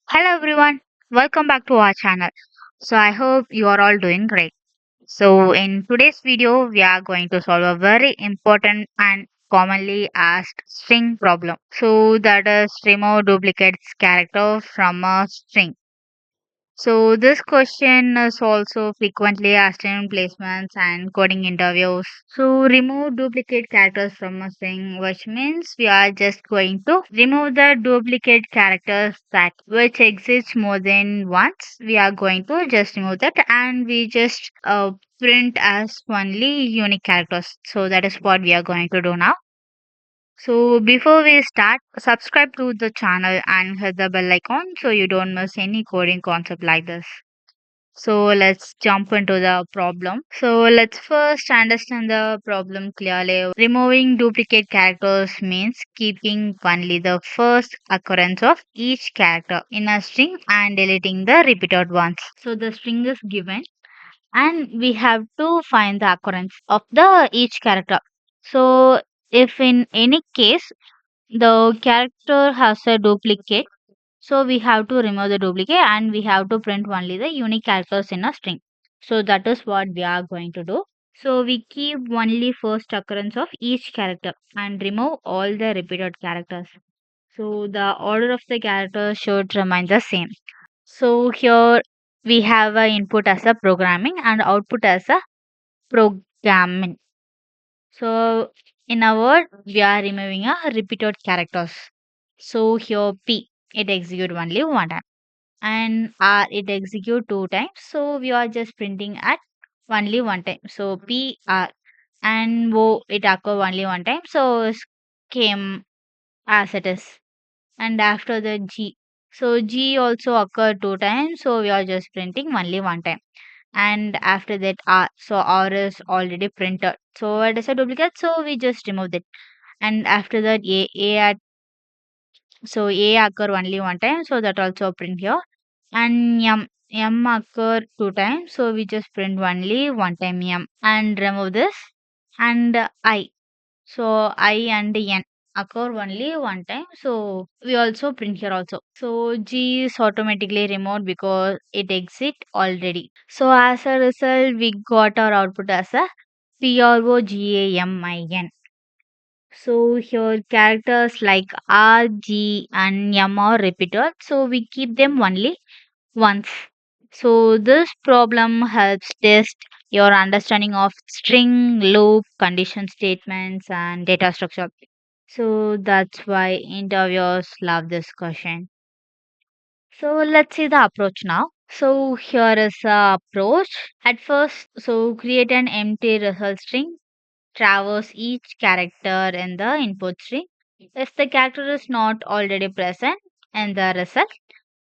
Hello everyone, welcome back to our channel. So I hope you are all doing great. So in today's video, we are going to solve a very important and commonly asked string problem. So that is remove duplicates character from a string. So this question is also frequently asked in placements and coding interviews. So remove duplicate characters from a string, which means we are just going to remove the duplicate characters that which exists more than once. We are going to just remove that and we just print as only unique characters. So that is what we are going to do now. So before we start, subscribe to the channel and hit the bell icon so you don't miss any coding concept like this. So let's jump into the problem. So let's first understand the problem clearly. Removing duplicate characters means keeping only the first occurrence of each character in a string and deleting the repeated ones. So the string is given and we have to find the occurrence of the each character. So if in any case the character has a duplicate, so we have to remove the duplicate and we have to print only the unique characters in a string. So that is what we are going to do. So we keep only first occurrence of each character and remove all the repeated characters. So the order of the characters should remain the same. So here we have a input as a programming and output as a progamin. So in our word, we are removing a repeated characters. So here P, it execute only one time and R, it execute two times. So we are just printing at only one time. So P, R and O, it occur only one time. So it came as it is. And after the G. So G also occurred two times. So we are just printing only one time. And after that R. So R is already printed. So it is a duplicate. So we just remove it. And after that A at so A occur only one time. So that also print here. And M occur two times. So we just print only one time M and remove this. And I. So I and N occur only one time. So we also print here also. So G is automatically removed because it exit already. So as a result, we got our output as a PROGAMIN. So here characters like R, G and M are repeated. So we keep them only once. So this problem helps test your understanding of string, loop, condition statements and data structure. So that's why interviewers love this question. So let's see the approach now. So here is the approach. At first, so create an empty result string, traverse each character in the input string. If the character is not already present in the result,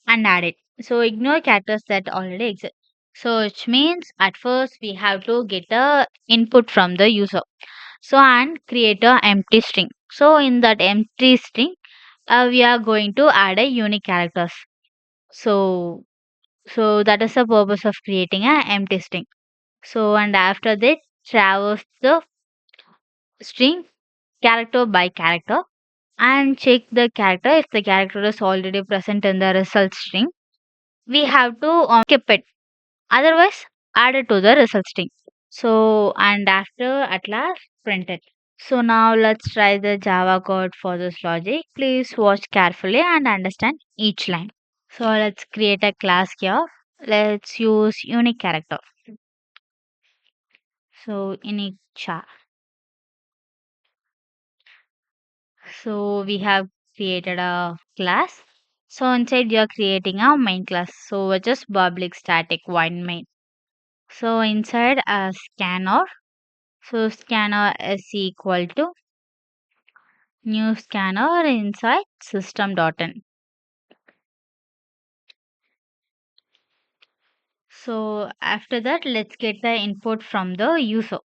and add it. So ignore characters that already exist. So which means at first we have to get a input from the user. So and create a empty string. So in that empty string, we are going to add a unique characters. So that is the purpose of creating a empty string. So and after that, traverse the string character by character and check the character if the character is already present in the result string. We have to skip it. Otherwise, add it to the result string. So, and after at last, print it. So now let's try the Java code for this logic. Please watch carefully and understand each line. So let's create a class here. Let's use unique character. So unique char. So we have created a class. So inside you are creating a main class. So which is public static void main. So inside a scanner. So scanner is equal to new scanner inside system.in. So after that, let's get the input from the user.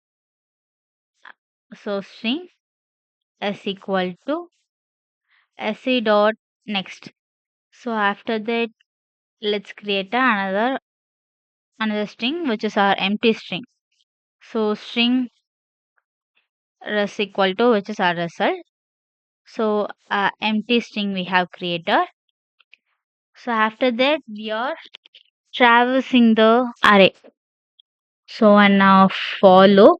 So string is equal to se dot next. So after that, let's create another string which is our empty string. So string is equal to which is our result. So empty string we have created. So after that, we are traversing the array. So and now follow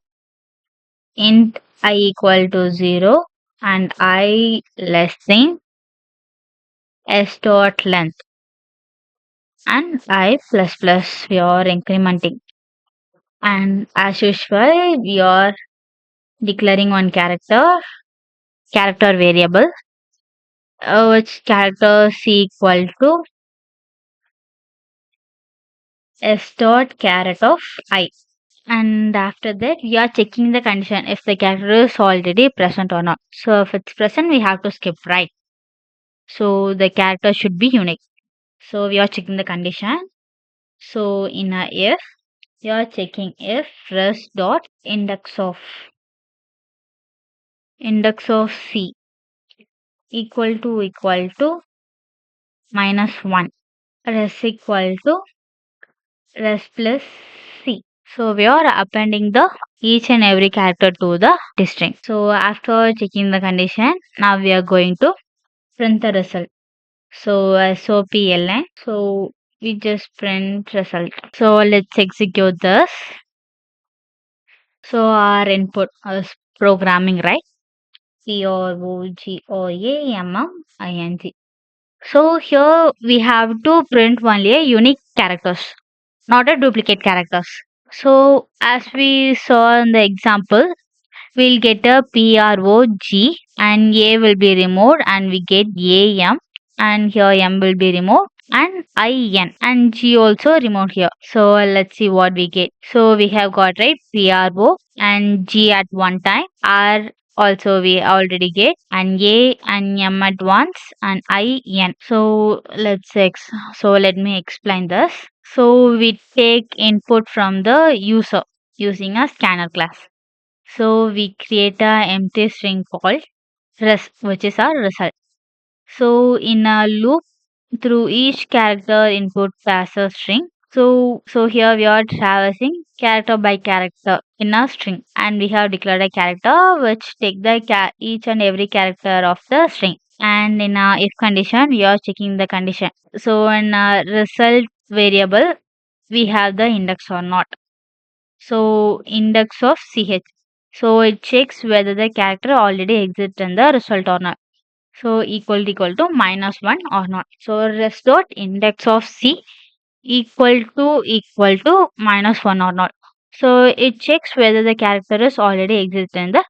int I equal to 0 and I less than s dot length and I plus plus we are incrementing. And as usual, we are declaring one character variable, which character c equal to s dot caret of I. And after that, we are checking the condition if the character is already present or not. So if it's present, we have to skip right. So the character should be unique. So we are checking the condition. So in a if, we are checking if res dot index of c equal to minus 1. Res equal to res plus c. So we are appending the each and every character to the string. So after checking the condition, now we are going to print the result. So SOPLN. So we just print result. So let's execute this. So our input is programming, right? PROGRAMMING. So here we have to print only a unique characters, not a duplicate characters. So as we saw in the example, we'll get a PROG and A will be removed and we get AM and here M will be removed and IN and G also removed here. So let's see what we get. So we have got right PRO and G at one time, R also we already get and A and M at once and IN. So so let me explain this. So we take input from the user using a scanner class. So we create a empty string called res, which is our result. So in a loop, through each character input passes string. So here we are traversing character by character in a string, and we have declared a character which take the each and every character of the string. And in a if condition, we are checking the condition. So in a result variable, we have the index or not. So index of ch. So it checks whether the character already exists in the result or not. So equal to minus 1 or not. So rest dot index of c equal to minus 1 or not. So it checks whether the character is already exist in the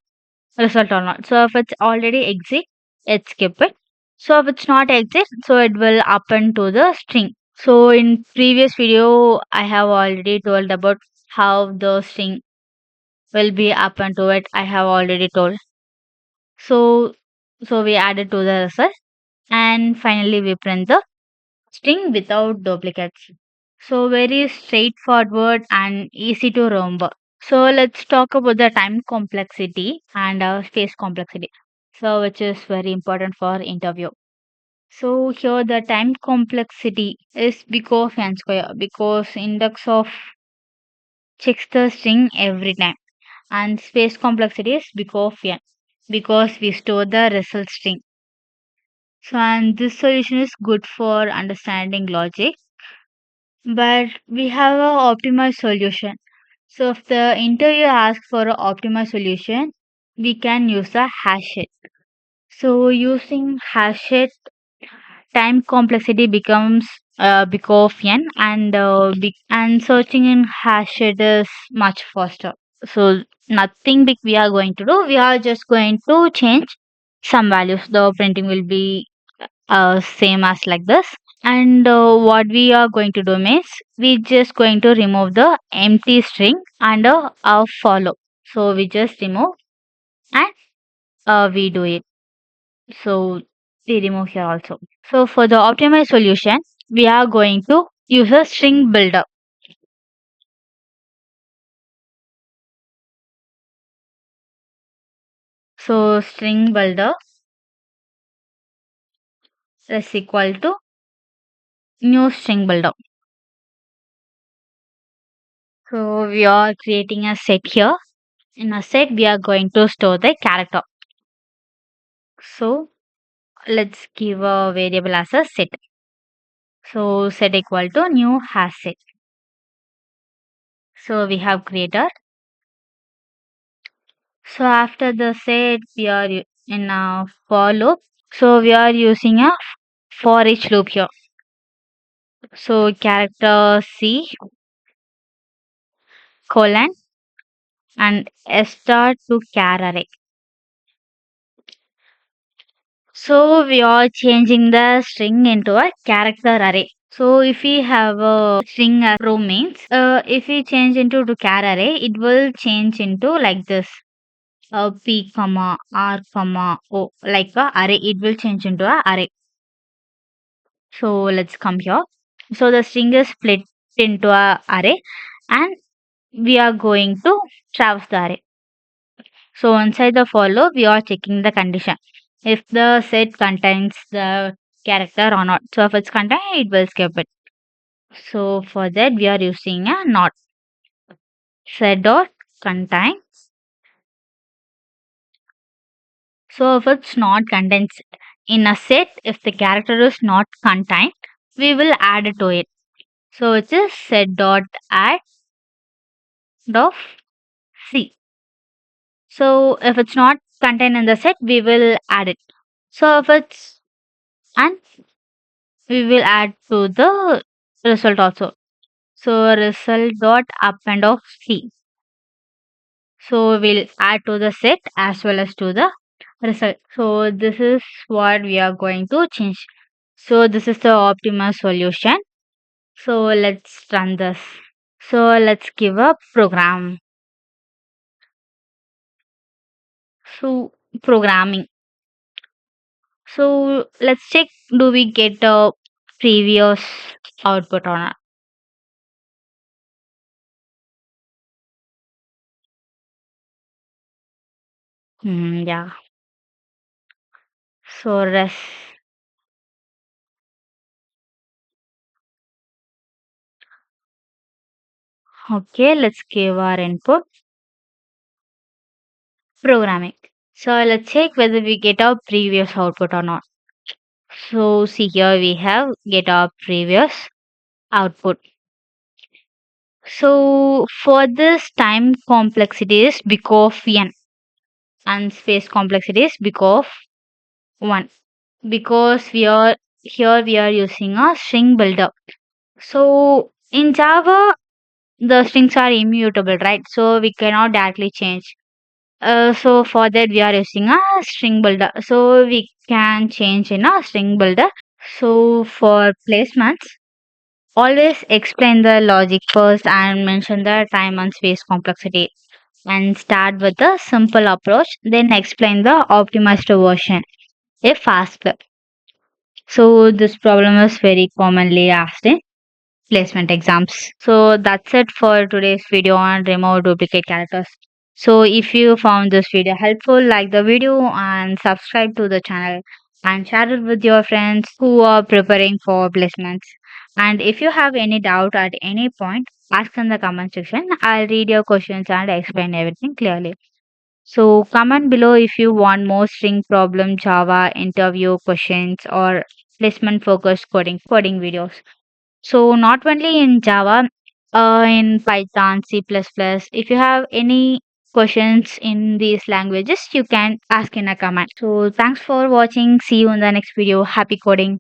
result or not. So if it's already exist, it skip it. So if it's not exist, so it will append to the string. So in previous video, I have already told about how the string will be append to it. I have already told. So we added to the result and finally we print the string without duplicates. So very straightforward and easy to remember. So let's talk about the time complexity and space complexity. So which is very important for interview. So here the time complexity is big of n square because index of checks the string every time and space complexity is big of n because we store the result string. So and this solution is good for understanding logic, but we have a optimized solution. So if the interviewer asks for an optimized solution, we can use a HashSet. So using HashSet, time complexity becomes big of n, and searching in HashSet is much faster. So nothing big we are going to do. We are just going to change some values. The printing will be same as like this. And what we are going to do means we just going to remove the empty string under our follow. So we just remove and we do it. So we remove here also. So for the optimized solution, we are going to use a string builder. So string builder is equal to new string builder. So we are creating a set here. In a set, we are going to store the character. So let's give a variable as a set. So set equal to new HashSet. So we have created. So after the set, we are in a for loop. So we are using a for each loop here. So character C colon and S star to char array. So we are changing the string into a character array. So if we have a string as row means, if we change into to char array, it will change into like this. P comma R comma O like a array. It will change into a array. So let's come here. So the string is split into a array, and we are going to traverse the array. So inside the for loop, we are checking the condition. If the set contains the character or not. So if it's contained, it will skip it. So for that, we are using a not set dot contain. So if it's not contained in a set, if the character is not contained, we will add it to it. So it is set dot add of C. So if it's not contained in the set, we will add it. So if it's and we will add to the result also. So result dot append of C. So we'll add to the set as well as to the result. So this is what we are going to change. So this is the optimal solution. So let's run this. So let's give a program. So programming. So let's check, do we get a previous output or not? Yeah. So rest. Okay, let's give our input programming. So let's check whether we get our previous output or not. So see here we have get our previous output. So for this time complexity is big of n and space complexity is big of 1 because we are using a string builder. So in Java the strings are immutable, right? So we cannot directly change. So for that we are using a string builder. So we can change in a string builder. So for placements, always explain the logic first and mention the time and space complexity. And start with the simple approach, then explain the optimized version if asked. So this problem is very commonly asked in placement exams. So that's it for today's video on remove duplicate characters. So if you found this video helpful, like the video and subscribe to the channel and share it with your friends who are preparing for placements. And if you have any doubt at any point, ask in the comment section. I'll read your questions and explain everything clearly. So comment below if you want more string problem, Java, interview questions or placement focused coding videos. So not only in Java, in Python, C++, if you have any questions in these languages, you can ask in a comment. So thanks for watching. See you in the next video. Happy coding.